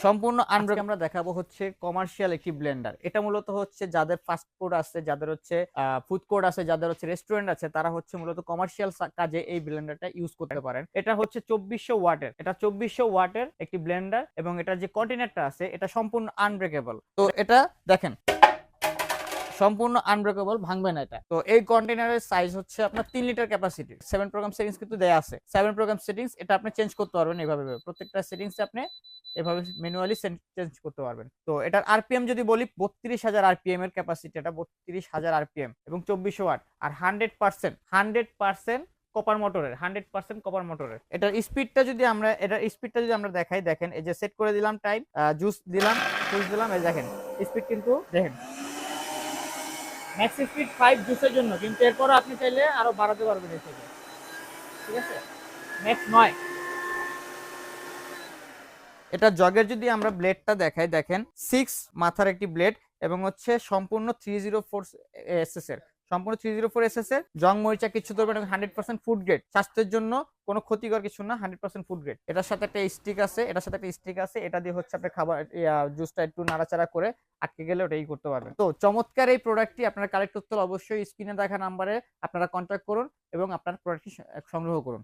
সম্পূর্ণ আনব্রেক আমরা দেখাবো হচ্ছে কমার্শিয়াল একটি ব্লেন্ডার। এটা মূলত হচ্ছে যাদের ফাস্ট ফুড আছে, যাদের হচ্ছে ফুড কোর্ট আছে, যাদের হচ্ছে রেস্টুরেন্ট আছে, তারা হচ্ছে মূলত কমার্শিয়াল কাজে এই ব্লেন্ডারটা ইউজ করতে পারেন। এটা হচ্ছে 2400 ওয়াটের, এটা 2400 ওয়াটের একটি ব্লেন্ডার এবং এটার যে কন্টেনারটা আছে এটা সম্পূর্ণ আনব্রেকেবল। তো এটা দেখেন সম্পূর্ণ আনব্রেকেবল, ভাঙবে না এটা। তো এই কন্টেনারের সাইজ হচ্ছে আপনার 3 লিটার ক্যাপাসিটি। 7 প্রোগ্রাম সেটিংস কিন্তু দেয়া আছে। 7 প্রোগ্রাম সেটিংস এটা আপনি চেঞ্জ করতে পারবেন এভাবে। প্রত্যেকটা সেটিংসে আপনি এভাবে ম্যানুয়ালি চেঞ্জ করতে পারবেন। তো এটার আরপিএম যদি বলি ৩২,০০০ আরপিএম এর ক্যাপাসিটি, এটা ৩২,০০০ আরপিএম এবং ২৪০০ ওয়াট আর 100% কপার মোটরের, 100% কপার মোটরের। এটার স্পিডটা যদি আমরা দেখাই, দেখেন এই যে সেট করে দিলাম টাইম, জুস দিলাম, পুশ দিলাম, এই দেখেন স্পিড কিন্তু দেখেন ম্যাক্স স্পিড 5 জুসের জন্য, কিন্তু এরপরও আপনি চাইলে আরো বাড়াতে পারবেন এর থেকে। ঠিক আছে, ম্যাক্স 9। এটা জগের যদি আমরা ব্লেডটা দেখাই, দেখেন 6 মাথার একটি ব্লেড এবং হচ্ছে সম্পূর্ণ 304 এসএস এর, সম্পূর্ণ 304 এসএস এর, জং মরিচা কিছু ধরবে না, 100% ফুড গ্রেড, স্বাস্থ্যের জন্য কোনো ক্ষতিকর কিছু না, 100% ফুড গ্রেড। এটার সাথে একটা স্টিক আছে, এটা দিয়ে হচ্ছে আপনি খাবার জুসটা একটু নাড়াচাড়া করে আটকে গেলে ওটাই করতে পারবেন। তো চমৎকার এই প্রোডাক্টটি আপনারা কালেক্ট করতে হলে অবশ্যই স্ক্রিনে দেখা নাম্বারে আপনারা কন্ট্যাক্ট করুন এবং আপনার প্রোডাক্টটি সংগ্রহ করুন।